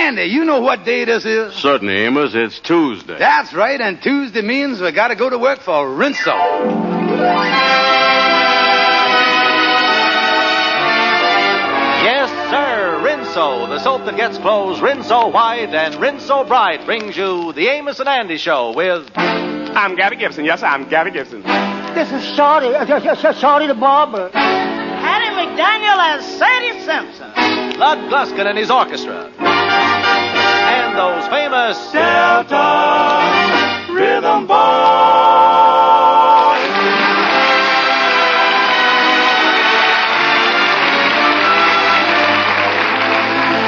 Andy, you know what day this is? Certainly, Amos. It's Tuesday. That's right, and Tuesday means we got to go to work for Rinso. Yes, sir, Rinso, the soap that gets clothes Rinso white and Rinso bright, brings you the Amos and Andy Show with... I'm Gabby Gibson. Yes, I'm Gabby Gibson. This is Shorty, Shorty the barber. Hattie McDaniel as Sadie Simpson. Lud Gluskin and his orchestra. And those famous... Delta Rhythm Boys.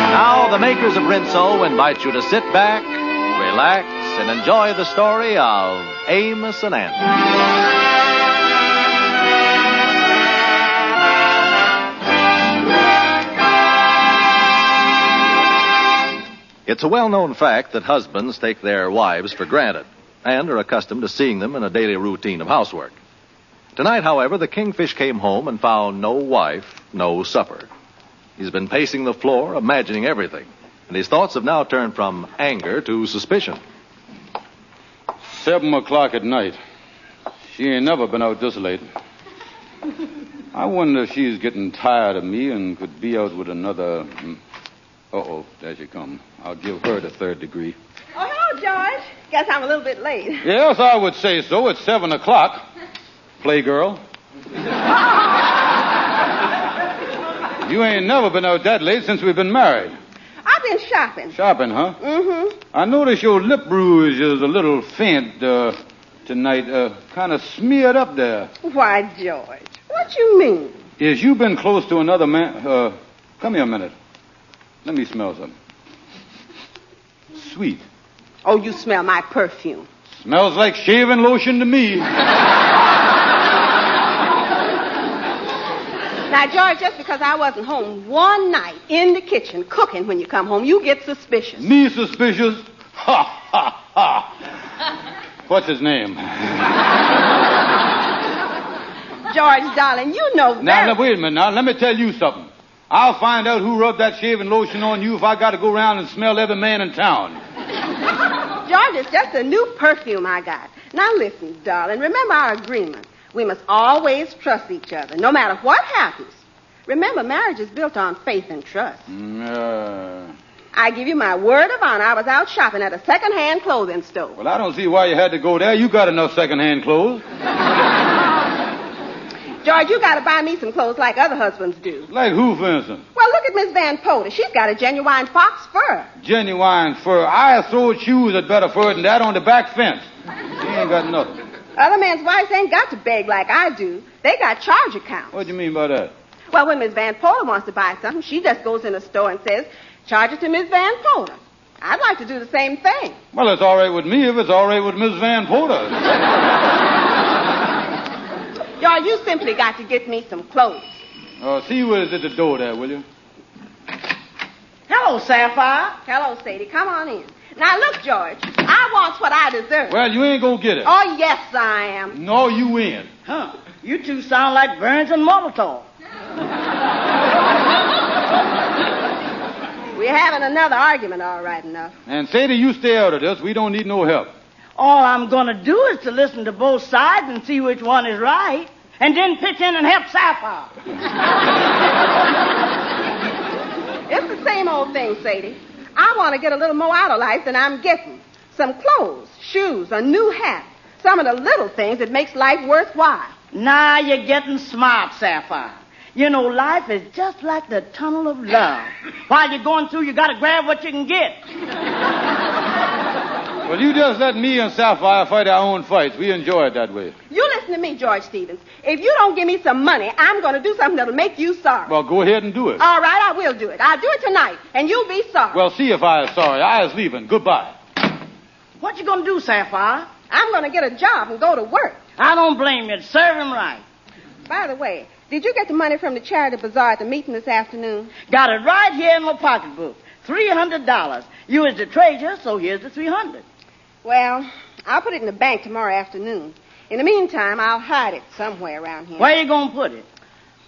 Now, the makers of Rinso invite you to sit back, relax, and enjoy the story of Amos and Andy. It's a well-known fact that husbands take their wives for granted and are accustomed to seeing them in a daily routine of housework. Tonight, however, the kingfish came home and found no wife, no supper. He's been pacing the floor, imagining everything, and his thoughts have now turned from anger to suspicion. 7 o'clock at night. She ain't never been out this late. I wonder if she's getting tired of me and could be out with another... Uh-oh, there she come. I'll give her the 3rd degree. Oh, hello, George. Guess I'm a little bit late. Yes, I would say so. It's 7 o'clock. Playgirl. You ain't never been out that late since we've been married. I've been shopping. Shopping, huh? Mm-hmm. I notice your lip rouge is a little faint tonight. Kind of smeared up there. Why, George, what you mean? Is you been close to another man? Come here a minute. Let me smell something. Sweet. Oh, you smell my perfume. Smells like shaving lotion to me. Now, George, just because I wasn't home one night in the kitchen cooking when you come home, you get suspicious. Me suspicious? Ha, ha, ha. What's his name? George, darling, you know Now, wait a minute. Now, let me tell you something. I'll find out who rubbed that shaving lotion on you if I got to go around and smell every man in town. George, it's just a new perfume I got. Now, listen, darling, remember our agreement. We must always trust each other, no matter what happens. Remember, marriage is built on faith and trust. I give you my word of honor. I was out shopping at a second-hand clothing store. Well, I don't see why you had to go there. You got enough second-hand clothes. George, you got to buy me some clothes like other husbands do. Like who, for instance? Well, look at Miss Van Poter. She's got a genuine fox fur. Genuine fur. I throw shoes at better fur than that on the back fence. She ain't got nothing. Other men's wives ain't got to beg like I do. They got charge accounts. What do you mean by that? Well, when Miss Van Poter wants to buy something, she just goes in a store and says, charge it to Miss Van Poter. I'd like to do the same thing. Well, it's all right with me if it's all right with Miss Van Poter. George, you simply got to get me some clothes. See who is at the door there, will you? Hello, Sapphire. Hello, Sadie. Come on in. Now, look, George, I want what I deserve. Well, you ain't gonna get it. Oh, yes, I am. No, you ain't. Huh. You two sound like Burns and Molotov. We're having another argument, all right enough. And Sadie, you stay out of this. We don't need no help. All I'm going to do is to listen to both sides and see which one is right, and then pitch in and help Sapphire. It's the same old thing, Sadie. I want to get a little more out of life than I'm getting. Some clothes, shoes, a new hat. Some of the little things that makes life worthwhile. Now you're getting smart, Sapphire. You know, life is just like the tunnel of love. While you're going through, you got to grab what you can get. Well, you just let me and Sapphire fight our own fights. We enjoy it that way. You listen to me, George Stevens. If you don't give me some money, I'm going to do something that'll make you sorry. Well, go ahead and do it. All right, I will do it. I'll do it tonight, and you'll be sorry. Well, see if I is sorry. I is leaving. Goodbye. What you going to do, Sapphire? I'm going to get a job and go to work. I don't blame you. Serve him right. By the way, did you get the money from the charity bazaar at the meeting this afternoon? Got it right here in my pocketbook. $300. You is the treasurer, so here's the $300. Well, I'll put it in the bank tomorrow afternoon. In the meantime, I'll hide it somewhere around here. Where you going to put it?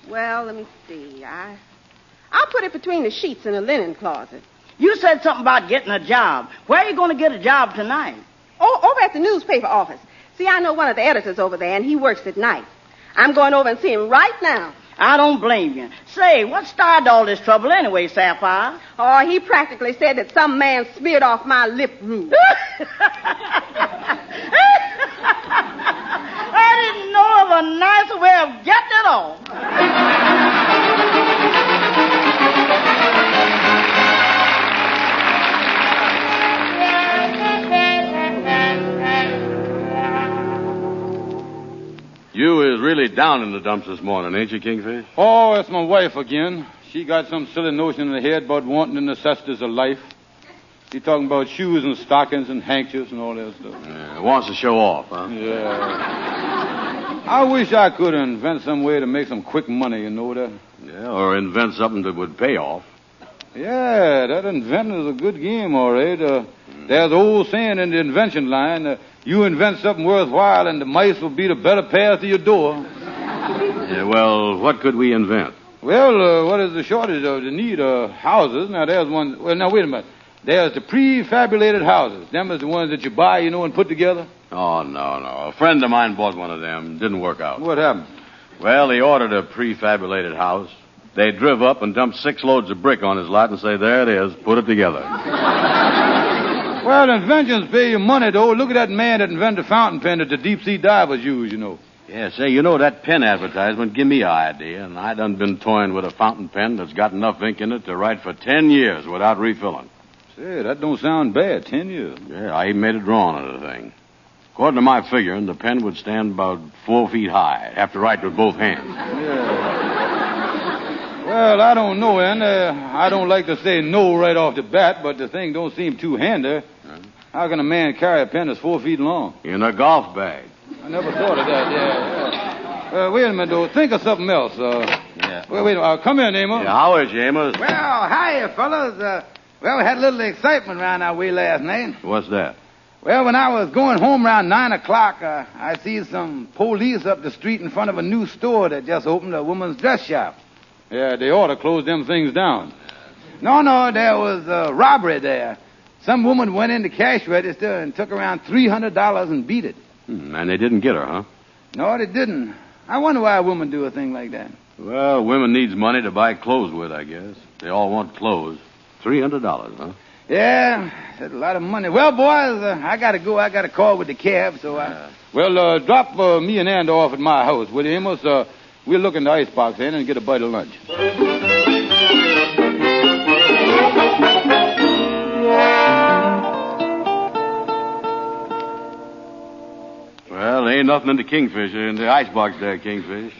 Well, let me see. I'll put it between the sheets in the linen closet. You said something about getting a job. Where are you going to get a job tonight? Oh, over at the newspaper office. See, I know one of the editors over there, and he works at night. I'm going over and see him right now. I don't blame you. Say, what started all this trouble anyway, Sapphire? Oh, he practically said that some man smeared off my lip root. I didn't know of a nicer way of getting it off. You is really down in the dumps this morning, ain't you, Kingfish? Oh, it's my wife again. She got some silly notion in her head about wanting the necessities of life. She talking about shoes and stockings and handkerchiefs and all that stuff. Yeah, wants to show off, huh? Yeah. I wish I could invent some way to make some quick money, you know that? Yeah, or invent something that would pay off. Yeah, that inventing is a good game, all right. There's an old saying in the invention line, you invent something worthwhile and the mice will be the better path to your door. Yeah, well, what could we invent? Well, what is the shortage of the need of houses? Now, there's one... Well, now, wait a minute. There's the prefabulated houses. Them is the ones that you buy, you know, and put together. Oh, no. A friend of mine bought one of them. Didn't work out. What happened? Well, he ordered a prefabulated house. They drove up and dumped 6 loads of brick on his lot and say, there it is, put it together. Well, inventions pay you money, though. Look at that man that invented the fountain pen that the deep-sea divers use, you know. Yeah, say, you know, that pen advertisement give me an idea, and I done been toying with a fountain pen that's got enough ink in it to write for 10 years without refilling. Say, that don't sound bad, 10 years. Yeah, I even made a drawing of the thing. According to my figuring, the pen would stand about 4 feet high. Have to write with both hands. Yeah. Well, I don't know, and I don't like to say no right off the bat, but the thing don't seem too handy. How can a man carry a pen that's 4 feet long? In a golf bag. I never thought of that, yeah. Wait a minute, though. Think of something else. Yeah. Wait, come here, Amos. Yeah, how is you, Amos? Well, hiya, fellas. Well, we had a little excitement around our way last night. What's that? Well, when I was going home around 9 o'clock, I see some police up the street in front of a new store that just opened, a woman's dress shop. Yeah, they ought to close them things down. No, there was a robbery there. Some woman went in the cash register and took around $300 and beat it. And they didn't get her, huh? No, they didn't. I wonder why a woman do a thing like that. Well, women needs money to buy clothes with, I guess. They all want clothes. $300, huh? Yeah, that's a lot of money. Well, boys, I got to go. I got a call with the cab, so Well, drop me and Andy off at my house, will you, Amos? We'll look in the icebox in and get a bite of lunch. Well, ain't nothing in the kingfish in the icebox there, Kingfish.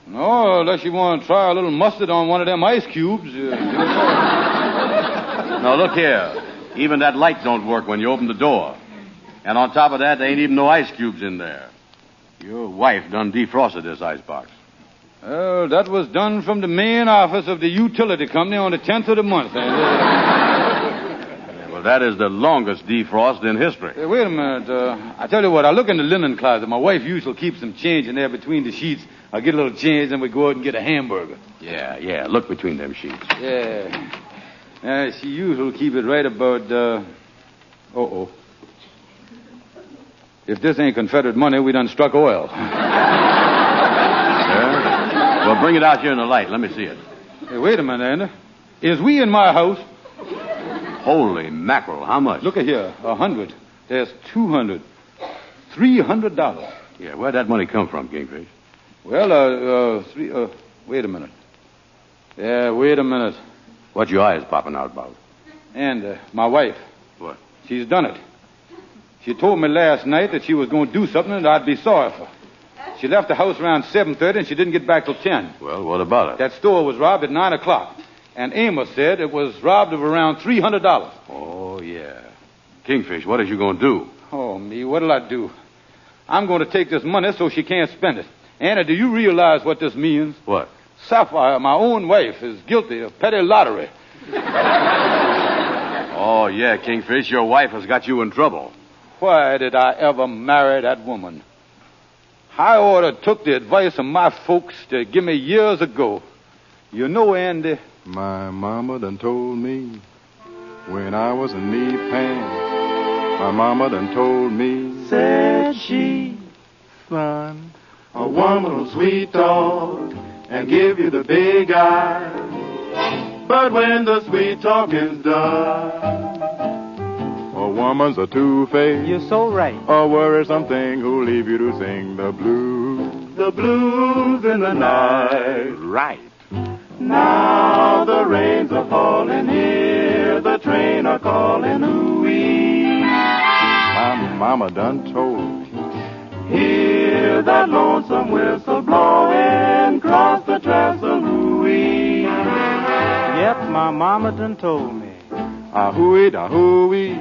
No, unless you want to try a little mustard on one of them ice cubes. Now, look here. Even that light don't work when you open the door. And on top of that, there ain't even no ice cubes in there. Your wife done defrosted this icebox. Well, that was done from the main office of the utility company on the 10th of the month. Well, that is the longest defrost in history. Hey, wait a minute. I tell you what, I look in the linen closet. My wife usually keeps some change in there between the sheets. I'll get a little change, then we go out and get a hamburger. Yeah, look between them sheets. Yeah. She usually keep it right about, If this ain't Confederate money, we done struck oil. Yeah? Well, bring it out here in the light. Let me see it. Hey, wait a minute, Andy. Is we in my house? Holy mackerel, how much? Look at here, 100. There's 200. $300. Yeah, where'd that money come from, Kingfish? Well, wait a minute. Yeah, wait a minute. What your eyes popping out about? And my wife. What? She's done it. She told me last night that she was going to do something and I'd be sorry for her. She left the house around 7:30 and she didn't get back till 10. Well, what about it? That store was robbed at 9 o'clock. And Amos said it was robbed of around $300. Oh, yeah. Kingfish, what is you going to do? Oh, me, what'll I do? I'm going to take this money so she can't spend it. Anna, do you realize what this means? What? Sapphire, my own wife, is guilty of petty lottery. Oh, yeah, Kingfish, your wife has got you in trouble. Why did I ever marry that woman? I ought to took the advice of my folks to give me years ago. You know, Andy... My mama done told me when I was in knee pain. My mama done told me, said she, son, a woman will sweet talk and give you the big eye. But when the sweet talking's done, a woman's a two-faced. You're so right. A worrisome thing who'll leave you to sing the blues in the night. Right. Now the rains are falling here, the train are calling, ooh-wee. My mama done told me, hear that lonesome whistle blowing across the trestle, ooh-wee. Yep, my mama done told me. Ah-hooey, da-hooey,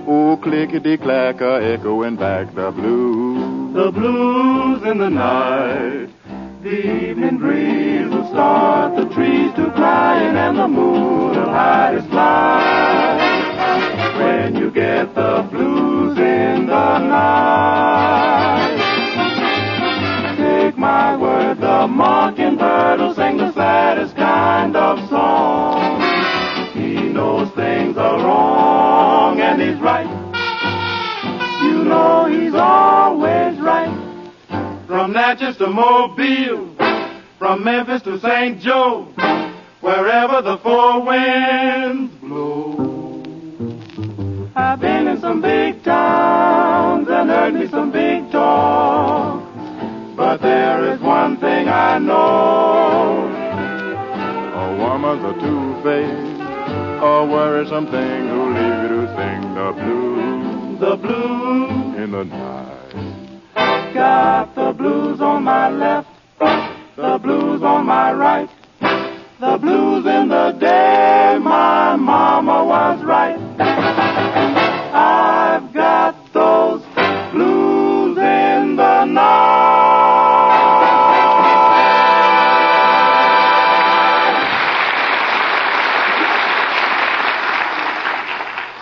ooh, clickety-clacker, echoing back the blues in the night. The evening breeze will start the trees to crying, and the moon will hide its light when you get the blues in the night. Take my word, the mockingbird will sing the saddest kind of song. He knows things are wrong and he's right. You know he's always right. From Natchez to Mobile, from Memphis to St. Joe, wherever the four winds blow. I've been in some big towns and heard me some big talk, but there is one thing I know. A woman's a two-faced, a worrisome thing who'll leave you to sing the blues in the night. Got the blues on my left, the blues on my right, the blues in the day my mama was right. I've got those blues in the night.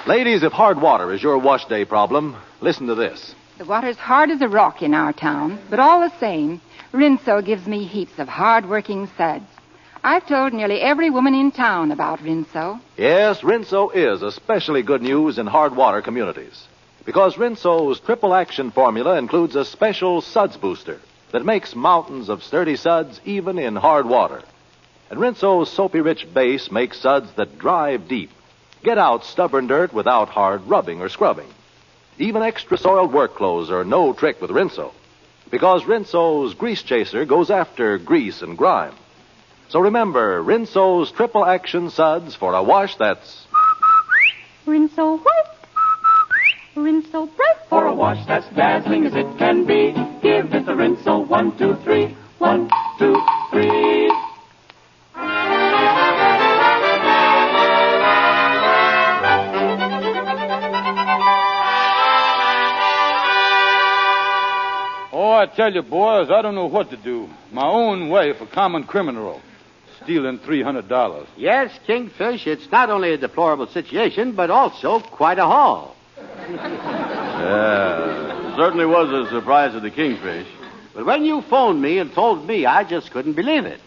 Ladies, if hard water is your wash day problem, listen to this. The water's hard as a rock in our town, but all the same, Rinso gives me heaps of hard-working suds. I've told nearly every woman in town about Rinso. Yes, Rinso is especially good news in hard water communities, because Rinso's triple action formula includes a special suds booster that makes mountains of sturdy suds even in hard water. And Rinso's soapy-rich base makes suds that drive deep, get out stubborn dirt without hard rubbing or scrubbing. Even extra-soiled work clothes are no trick with Rinso, because Rinso's grease chaser goes after grease and grime. So remember, Rinso's triple action suds for a wash that's Rinso white, Rinso bright. For a wash that's dazzling as it can be, give it the Rinso 1, 2, 3. 1, 2, 3. Oh, I tell you, boys, I don't know what to do. My own wife, a common criminal, stealing $300. Yes, Kingfish, it's not only a deplorable situation, but also quite a haul. Yeah, certainly was a surprise to the Kingfish. But when you phoned me and told me, I just couldn't believe it.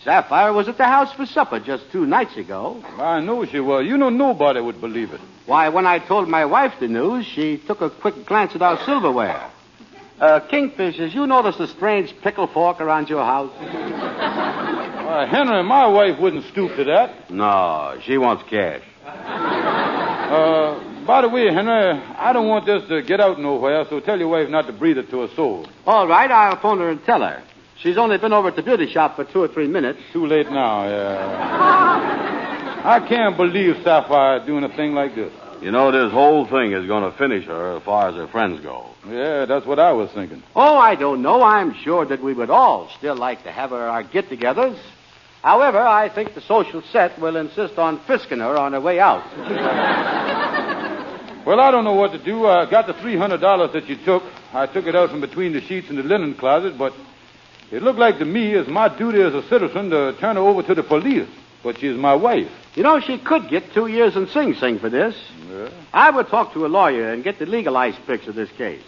Sapphire was at the house for supper just 2 nights ago. I know she was. You know nobody would believe it. Why, when I told my wife the news, she took a quick glance at our silverware. Kingfish, has you noticed a strange pickle fork around your house? Henry, my wife wouldn't stoop to that. No, she wants cash. By the way, Henry, I don't want this to get out nowhere, so tell your wife not to breathe it to a soul. All right, I'll phone her and tell her. She's only been over at the beauty shop for 2 or 3 minutes. Too late now, yeah. I can't believe Sapphire doing a thing like this. You know, this whole thing is going to finish her as far as her friends go. Yeah, that's what I was thinking. Oh, I don't know. I'm sure that we would all still like to have our get-togethers. However, I think the social set will insist on frisking her on her way out. Well, I don't know what to do. I got the $300 that you took. I took it out from between the sheets in the linen closet, but it looked like to me as my duty as a citizen to turn her over to the police. But she's my wife. You know, she could get 2 years in Sing Sing for this. Yeah. I would talk to a lawyer and get the legal ice picks of this case.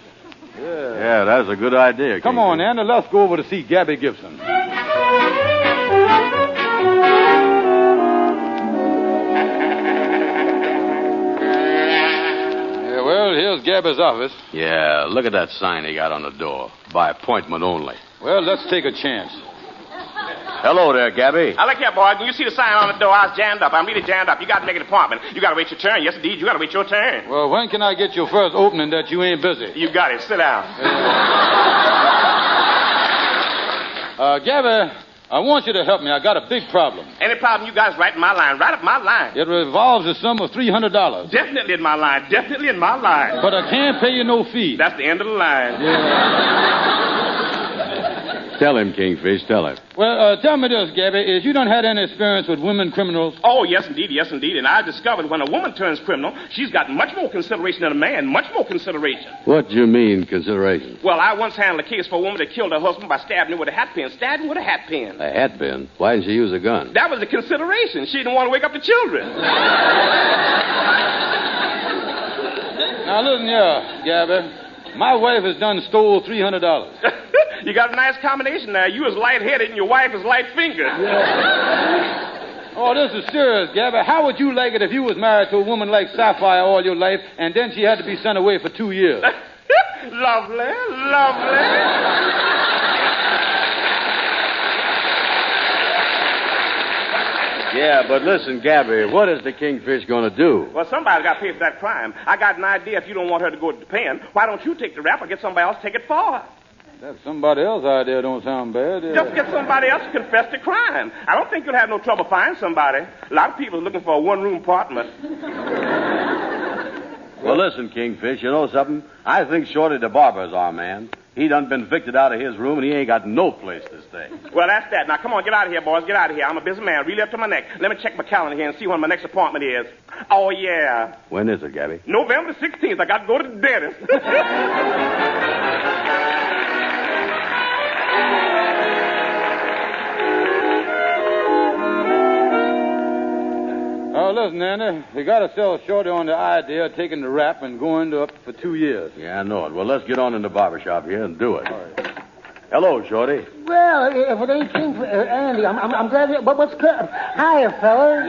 Yeah, that's a good idea. Come on, Anna, let's go over to see Gabby Gibson. Gabby's office. Yeah, look at that sign he got on the door. By appointment only. Well, let's take a chance. Hello there, Gabby. Now, look here, boys. When you see the sign on the door, I was jammed up. I'm really jammed up. You got to make an appointment. You got to wait your turn. Yes, indeed. You got to wait your turn. Well, when can I get your first opening that you ain't busy? You got it. Sit down. Gabby, I want you to help me. I got a big problem. Any problem you got is right in my line. Right up my line. It revolves a sum of $300. Definitely in my line. Definitely in my line. But I can't pay you no fee. That's the end of the line. Yeah. Tell him, Kingfish, tell him. Well, tell me this, Gabby. Is you done had any experience with women criminals? Oh, yes, indeed, yes, indeed. And I discovered when a woman turns criminal, she's got much more consideration than a man. Much more consideration. What do you mean, consideration? Well, I once handled a case for a woman that killed her husband by stabbing him with a hat pin. Stabbed him with a hat pin. A hat pin? Why didn't she use a gun? That was the consideration. She didn't want to wake up the children. Now, listen here, Gabby. My wife has done stole $300. You got a nice combination there. You is light-headed and your wife is light-fingered. Yeah. Oh, this is serious, Gabby. How would you like it if you was married to a woman like Sapphire all your life and then she had to be sent away for 2 years? Lovely, lovely. Yeah, but listen, Gabby, what is the Kingfish going to do? Well, somebody's got to pay for that crime. I got an idea. If you don't want her to go to the pen, why don't you take the rap or get somebody else to take it for her? That somebody else's idea don't sound bad. Yeah. Just get somebody else to confess the crime. I don't think you'll have no trouble finding somebody. A lot of people are looking for a one-room apartment. Well, listen, Kingfish, you know something? I think Shorty the barber's our man. He done been evicted out of his room, and he ain't got no place to stay. Well, that's that. Now, come on, get out of here, boys. Get out of here. I'm a busy man, really up to my neck. Let me check my calendar here and see when my next appointment is. Oh, yeah. When is it, Gabby? November 16th. I got to go to the dentist. Oh, listen, Andy, we got to sell Shorty on the idea of taking the rap and going up for 2 years. Yeah, I know it. Well, let's get on in the barbershop here and do it. All right. Hello, Shorty. Well, if it ain't King, Andy, I'm glad you... But what's... Hiya, fellas.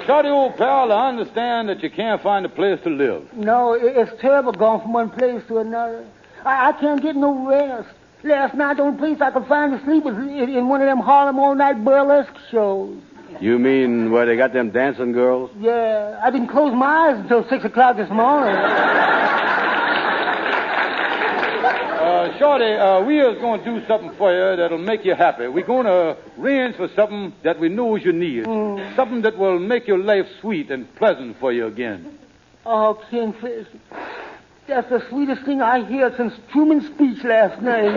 Shorty, old pal, I understand that you can't find a place to live. No, it's terrible going from one place to another. I can't get no rest. Last night, the only place I could find to sleep was in one of them Harlem all-night burlesque shows. You mean where they got them dancing girls? Yeah, I didn't close my eyes until 6 o'clock this morning. Shorty, we is going to do something for you that'll make you happy. We're going to arrange for something that we know you need. Something that will make your life sweet and pleasant for you again. Oh, Kingfish. That's the sweetest thing I heard since Truman's speech last night.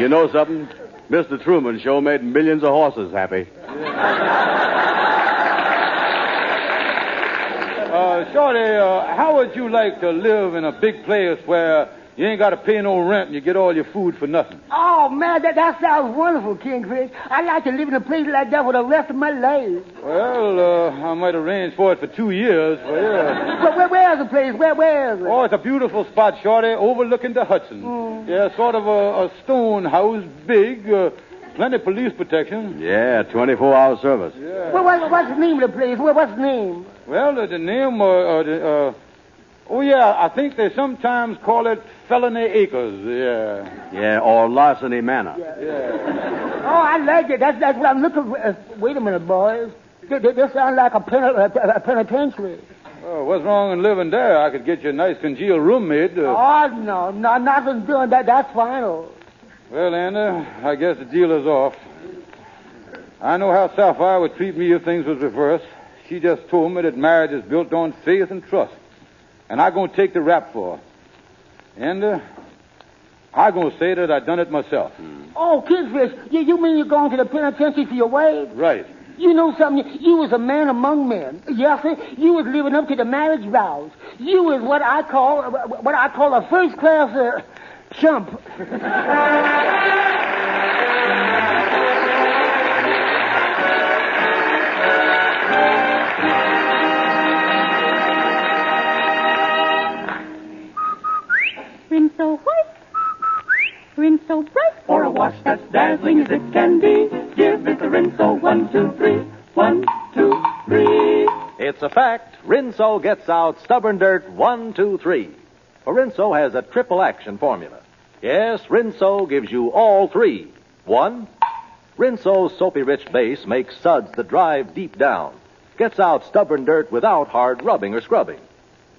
You know something? Mr. Truman sure made millions of horses happy. Shorty, how would you like to live in a big place where you ain't got to pay no rent and you get all your food for nothing? Oh, man, that sounds wonderful, Kingfish. I'd like to live in a place like that for the rest of my life. Well, I might arrange for it for 2 years. Well, yeah. But where's the place? Where is it? Oh, it's a beautiful spot, Shorty, overlooking the Hudson. Yeah, sort of a stone house, big, plenty of police protection. Yeah, 24-hour service. Yeah. Well, what's the name of the place? What's the name? Well, the name, oh, yeah, I think they sometimes call it Felony Acres, yeah. Yeah, or Larceny Manor. Yeah. Oh, I like it. That's what I'm looking for. Wait a minute, boys. This sounds like a penitentiary. Oh, what's wrong in living there? I could get you a nice congealed roommate. Oh, no, nothing doing that. That's final. Well, Anna, I guess the deal is off. I know how Sapphire would treat me if things was reversed. She just told me that marriage is built on faith and trust. And I'm going to take the rap for her. And I'm going to say that I done it myself. Oh, Kingfish, you mean you're going to the penitentiary for your wife? Right. You know something? You was a man among men. Yes, sir. You was living up to the marriage vows. You was what I call a first-class chump. Rinse so white, rinse so bright. For a wash that's dazzling as it can be, Give it the Rinso 1, 2, 3. 1, 2, 3. It's a fact. Rinso gets out stubborn dirt 1, 2, 3. For Rinso has a triple action formula. Yes, Rinso gives you all three. 1, Rinso's soapy rich base makes suds that drive deep down. Gets out stubborn dirt without hard rubbing or scrubbing.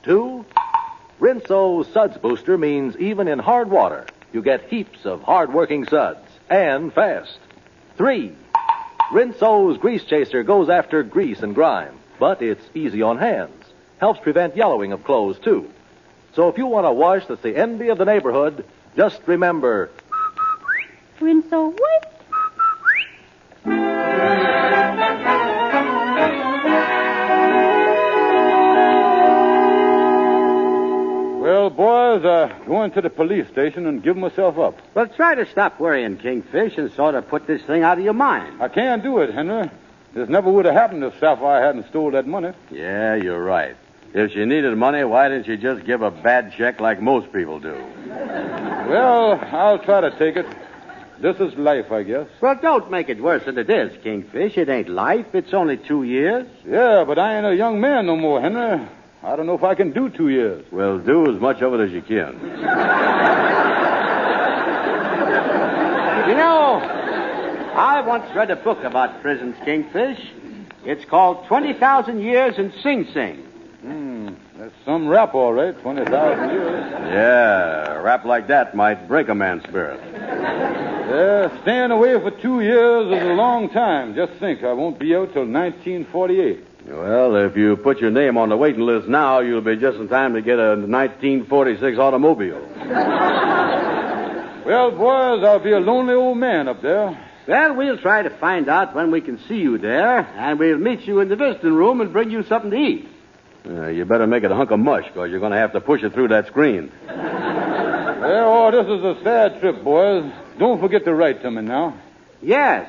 2, Rinso's suds booster means even in hard water, you get heaps of hard-working suds, and fast. 3, Rinso's grease chaser goes after grease and grime, but it's easy on hands. Helps prevent yellowing of clothes, too. So if you want a wash that's the envy of the neighborhood, just remember... Rinso what? Well, boys, going to the police station and give myself up. Well, try to stop worrying, Kingfish, and sort of put this thing out of your mind. I can't do it, Henry. This never would have happened if Sapphire hadn't stole that money. Yeah, you're right. If she needed money, why didn't she just give a bad check like most people do? Well, I'll try to take it. This is life, I guess. Well, don't make it worse than it is, Kingfish. It ain't life. It's only 2 years. Yeah, but I ain't a young man no more, Henry. I don't know if I can do 2 years. Well, do as much of it as you can. You know, I once read a book about prisons, Kingfish. It's called 20,000 Years in Sing Sing. That's some rap, all right. 20,000 years. Yeah, a rap like that might break a man's spirit. Yeah, staying away for 2 years is a long time. Just think, I won't be out till 1948. Well, if you put your name on the waiting list now, you'll be just in time to get a 1946 automobile. Well, boys, I'll be a lonely old man up there. Well, we'll try to find out when we can see you there, and we'll meet you in the visiting room and bring you something to eat. You better make it a hunk of mush, because you're going to have to push it through that screen. Well, this is a sad trip, boys. Don't forget to write to me now. Yes,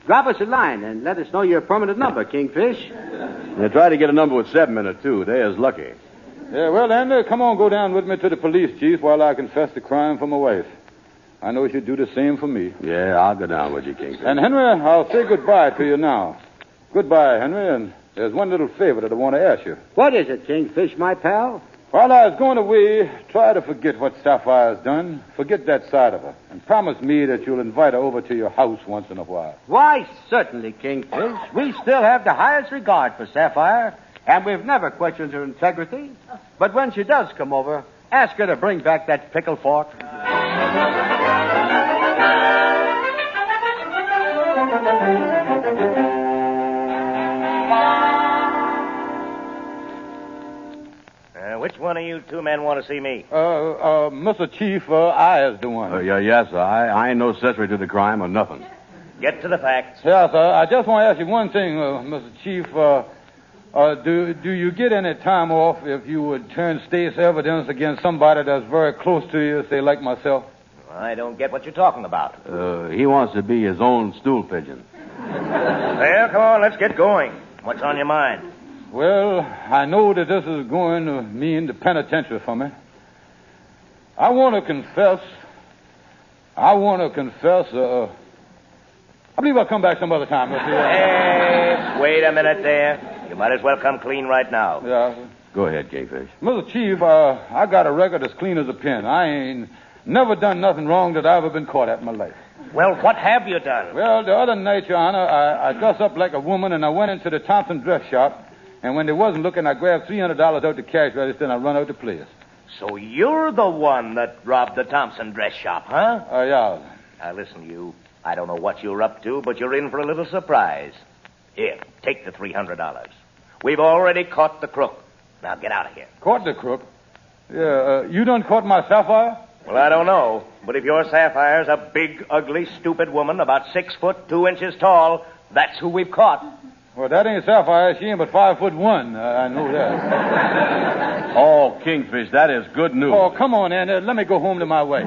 drop us a line and let us know your permanent number, Kingfish. You try to get a number with 7 in it, too. They is lucky. Yeah, well, Andrew, come on, go down with me to the police chief while I confess the crime for my wife. I know she'd do the same for me. Yeah, I'll go down with you, Kingfish. And, Henry, I'll say goodbye to you now. Goodbye, Henry, and there's one little favor that I want to ask you. What is it, Kingfish, my pal? While I was going away, try to forget what Sapphire's done. Forget that side of her. And promise me that you'll invite her over to your house once in a while. Why, certainly, Kingfish. We still have the highest regard for Sapphire, and we've never questioned her integrity. But when she does come over, ask her to bring back that pickle fork. Which one of you two men want to see me? Mr. Chief, I is the one. Yes, sir. I ain't no accessory to the crime or nothing. Get to the facts. Yes, sir. I just want to ask you one thing, Mr. Chief. Do you get any time off if you would turn state's evidence against somebody that's very close to you, say like myself? I don't get what you're talking about. He wants to be his own stool pigeon. Well, come on, let's get going. What's on your mind? Well, I know that this is going to mean the penitentiary for me. I want to confess. I believe I'll come back some other time. Hey, wait a minute there. You might as well come clean right now. Yeah. Go ahead, Kingfish. Mr. Chief, I got a record as clean as a pin. I ain't never done nothing wrong that I've ever been caught at in my life. Well, what have you done? Well, the other night, Your Honor, I dressed up like a woman and I went into the Thompson dress shop. And when they wasn't looking, I grabbed $300 out the cash register and I run out the place. So you're the one that robbed the Thompson dress shop, huh? Yeah. Now, listen, you. I don't know what you're up to, but you're in for a little surprise. Here, take the $300. We've already caught the crook. Now, get out of here. Caught the crook? Yeah, you done caught my Sapphire? Well, I don't know. But if your Sapphire's a big, ugly, stupid woman about 6 foot 2 inches tall, that's who we've caught. Well, that ain't Sapphire. She ain't but 5'1". I know that. Oh, Kingfish, that is good news. Oh, come on, Andy. Let me go home to my wife.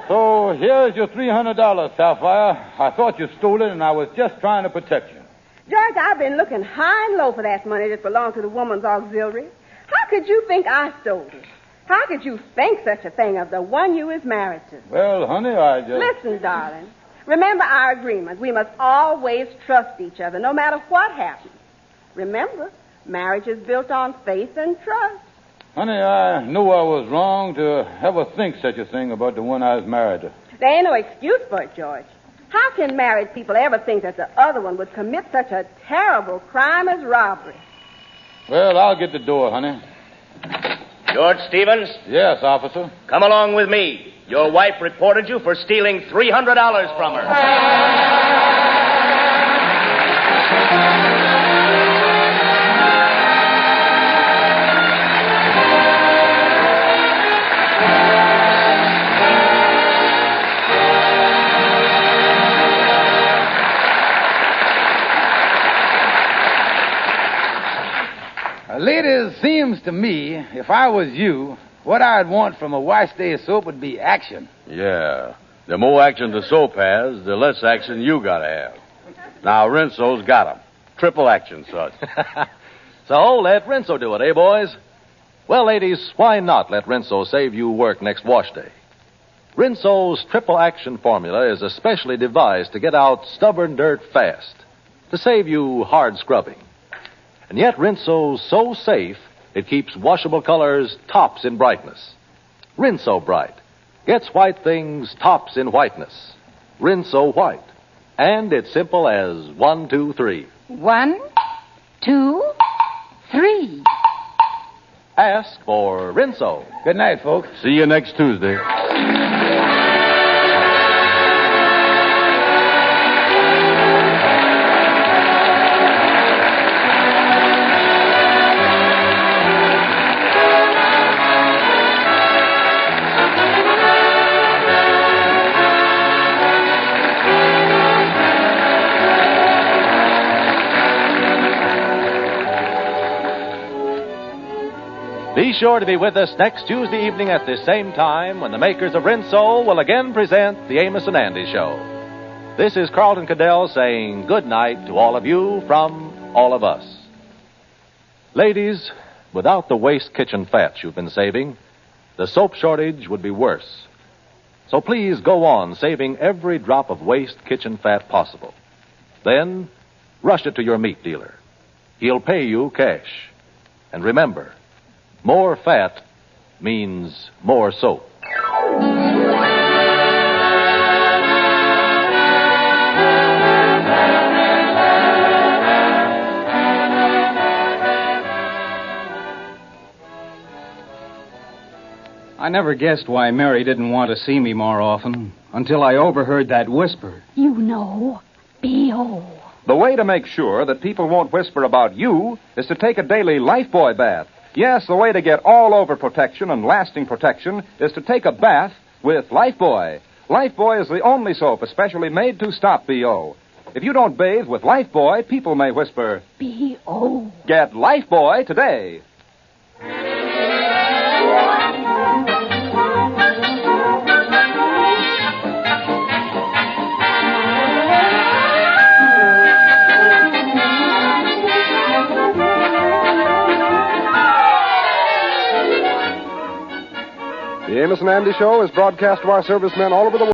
So here's your $300, Sapphire. I thought you stole it, and I was just trying to protect you. George, I've been looking high and low for that money that belonged to the woman's auxiliary. How could you think I stole it? How could you think such a thing of the one you was married to? Well, honey, I just... Listen, darling. Remember our agreement. We must always trust each other, no matter what happens. Remember, marriage is built on faith and trust. Honey, I knew I was wrong to ever think such a thing about the one I was married to. There ain't no excuse for it, George. How can married people ever think that the other one would commit such a terrible crime as robbery? Well, I'll get the door, honey. George Stevens? Yes, officer. Come along with me. Your wife reported you for stealing $300 from her. Ladies, seems to me, if I was you, what I'd want from a wash-day soap would be action. Yeah. The more action the soap has, the less action you gotta have. Now, Rinso's got 'em. Triple action, son. So let Rinso do it, eh, boys? Well, ladies, why not let Rinso save you work next wash day? Rinso's triple action formula is especially devised to get out stubborn dirt fast, to save you hard scrubbing. And yet Rinso's so safe, it keeps washable colors tops in brightness. Rinso Bright gets white things tops in whiteness. Rinso White. And it's simple as 1, 2, 3. 1, 2, 3. Ask for Rinso. Good night, folks. See you next Tuesday. Be sure to be with us next Tuesday evening at this same time when the makers of Rinso will again present the Amos and Andy Show. This is Carlton Cadell saying good night to all of you from all of us. Ladies, without the waste kitchen fats you've been saving, the soap shortage would be worse. So please go on saving every drop of waste kitchen fat possible. Then, rush it to your meat dealer. He'll pay you cash. And remember, more fat means more soap. I never guessed why Mary didn't want to see me more often until I overheard that whisper. You know, B.O. The way to make sure that people won't whisper about you is to take a daily Lifebuoy bath. Yes, the way to get all-over protection and lasting protection is to take a bath with Lifebuoy. Lifebuoy is the only soap especially made to stop B.O. If you don't bathe with Lifebuoy, people may whisper, B.O. Get Lifebuoy today. The Amos and Andy Show is broadcast to our servicemen all over the world.